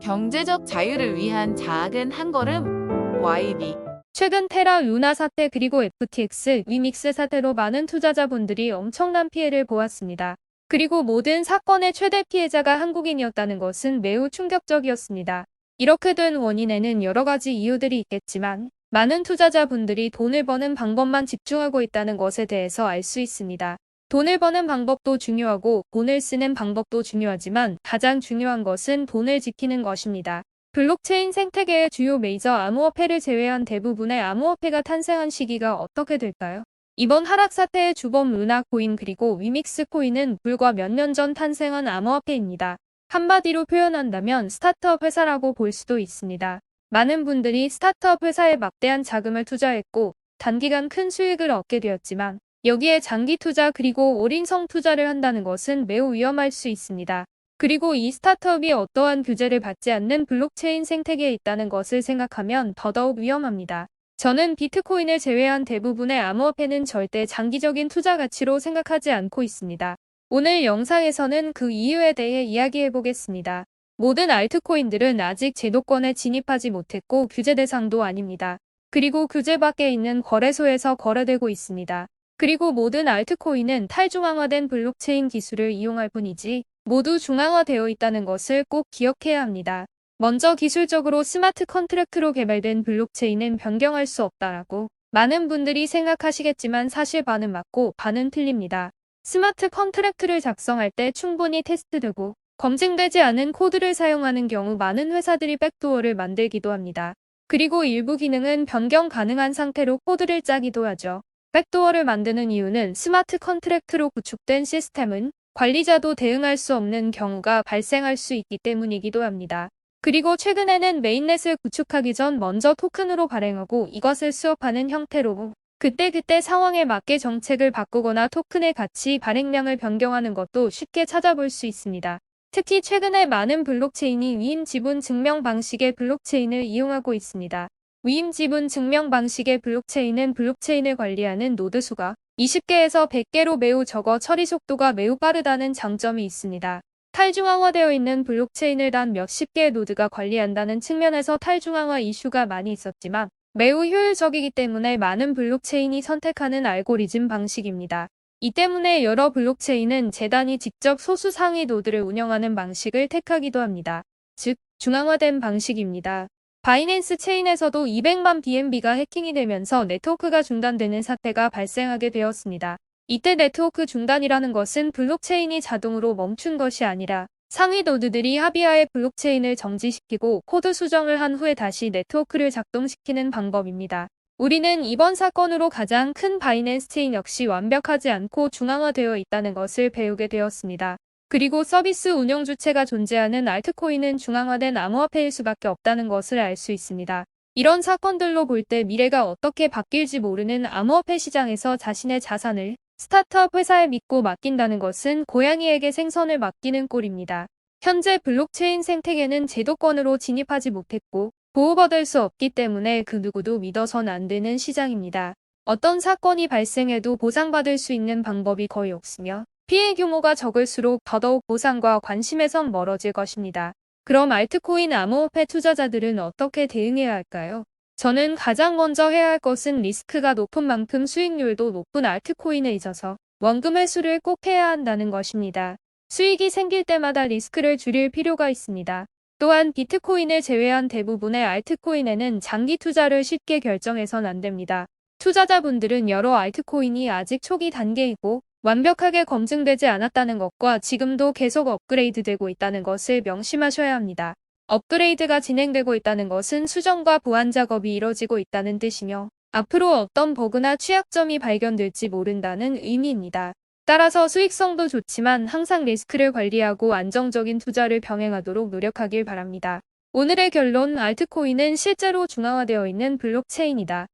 경제적 자유를 위한 작은 한 걸음 YB. 최근 테라 루나 사태 그리고 FTX 위믹스 사태로 많은 투자자분들이 엄청난 피해를 보았습니다. 그리고 모든 사건의 최대 피해자가 한국인이었다는 것은 매우 충격적이었습니다. 이렇게 된 원인에는 여러 가지 이유들이 있겠지만 많은 투자자분들이 돈을 버는 방법만 집중하고 있다는 것에 대해서 알 수 있습니다. 돈을 버는 방법도 중요하고 돈을 쓰는 방법도 중요하지만 가장 중요한 것은 돈을 지키는 것입니다. 블록체인 생태계의 주요 메이저 암호화폐를 제외한 대부분의 암호화폐가 탄생한 시기가 어떻게 될까요? 이번 하락 사태의 주범 루나 코인 그리고 위믹스 코인은 불과 몇 년 전 탄생한 암호화폐입니다. 한마디로 표현한다면 스타트업 회사라고 볼 수도 있습니다. 많은 분들이 스타트업 회사에 막대한 자금을 투자했고 단기간 큰 수익을 얻게 되었지만 여기에 장기 투자 그리고 올인성 투자를 한다는 것은 매우 위험할 수 있습니다. 그리고 이 스타트업이 어떠한 규제를 받지 않는 블록체인 생태계에 있다는 것을 생각하면 더더욱 위험합니다. 저는 비트코인을 제외한 대부분의 암호화폐는 절대 장기적인 투자 가치로 생각하지 않고 있습니다. 오늘 영상에서는 그 이유에 대해 이야기해 보겠습니다. 모든 알트코인들은 아직 제도권에 진입하지 못했고 규제 대상도 아닙니다. 그리고 규제 밖에 있는 거래소에서 거래되고 있습니다. 그리고 모든 알트코인은 탈중앙화된 블록체인 기술을 이용할 뿐이지 모두 중앙화되어 있다는 것을 꼭 기억해야 합니다. 먼저 기술적으로 스마트 컨트랙트로 개발된 블록체인은 변경할 수 없다라고 많은 분들이 생각하시겠지만 사실 반은 맞고 반은 틀립니다. 스마트 컨트랙트를 작성할 때 충분히 테스트되고 검증되지 않은 코드를 사용하는 경우 많은 회사들이 백도어를 만들기도 합니다. 그리고 일부 기능은 변경 가능한 상태로 코드를 짜기도 하죠. 백도어를 만드는 이유는 스마트 컨트랙트로 구축된 시스템은 관리자도 대응할 수 없는 경우가 발생할 수 있기 때문이기도 합니다. 그리고 최근에는 메인넷을 구축하기 전 먼저 토큰으로 발행하고 이것을 수업하는 형태로 그때그때 상황에 맞게 정책을 바꾸거나 토큰의 가치 발행량을 변경하는 것도 쉽게 찾아볼 수 있습니다. 특히 최근에 많은 블록체인이 위임 지분 증명 방식의 블록체인을 이용하고 있습니다. 위임 지분 증명 방식의 블록체인은 블록체인을 관리하는 노드 수가 20개에서 100개로 매우 적어 처리 속도가 매우 빠르다는 장점이 있습니다. 탈중앙화되어 있는 블록체인을 단 몇십 개의 노드가 관리한다는 측면에서 탈중앙화 이슈가 많이 있었지만 매우 효율적이기 때문에 많은 블록체인이 선택하는 알고리즘 방식입니다. 이 때문에 여러 블록체인은 재단이 직접 소수 상위 노드를 운영하는 방식을 택하기도 합니다. 즉, 중앙화된 방식입니다. 바이낸스 체인에서도 200만 BNB가 해킹이 되면서 네트워크가 중단되는 사태가 발생하게 되었습니다. 이때 네트워크 중단이라는 것은 블록체인이 자동으로 멈춘 것이 아니라 상위 노드들이 합의하에 블록체인을 정지시키고 코드 수정을 한 후에 다시 네트워크를 작동시키는 방법입니다. 우리는 이번 사건으로 가장 큰 바이낸스 체인 역시 완벽하지 않고 중앙화되어 있다는 것을 배우게 되었습니다. 그리고 서비스 운영 주체가 존재하는 알트코인은 중앙화된 암호화폐일 수밖에 없다는 것을 알 수 있습니다. 이런 사건들로 볼 때 미래가 어떻게 바뀔지 모르는 암호화폐 시장에서 자신의 자산을 스타트업 회사에 믿고 맡긴다는 것은 고양이에게 생선을 맡기는 꼴입니다. 현재 블록체인 생태계는 제도권으로 진입하지 못했고 보호받을 수 없기 때문에 그 누구도 믿어선 안 되는 시장입니다. 어떤 사건이 발생해도 보상받을 수 있는 방법이 거의 없으며 피해 규모가 적을수록 더더욱 보상과 관심에선 멀어질 것입니다. 그럼 알트코인 암호화폐 투자자들은 어떻게 대응해야 할까요? 저는 가장 먼저 해야 할 것은 리스크가 높은 만큼 수익률도 높은 알트코인에 있어서 원금 회수를 꼭 해야 한다는 것입니다. 수익이 생길 때마다 리스크를 줄일 필요가 있습니다. 또한 비트코인을 제외한 대부분의 알트코인에는 장기 투자를 쉽게 결정해선 안 됩니다. 투자자분들은 여러 알트코인이 아직 초기 단계이고 완벽하게 검증되지 않았다는 것과 지금도 계속 업그레이드되고 있다는 것을 명심하셔야 합니다. 업그레이드가 진행되고 있다는 것은 수정과 보안 작업이 이뤄지고 있다는 뜻이며 앞으로 어떤 버그나 취약점이 발견될지 모른다는 의미입니다. 따라서 수익성도 좋지만 항상 리스크를 관리하고 안정적인 투자를 병행하도록 노력하길 바랍니다. 오늘의 결론, 알트코인은 실제로 중앙화되어 있는 블록체인이다.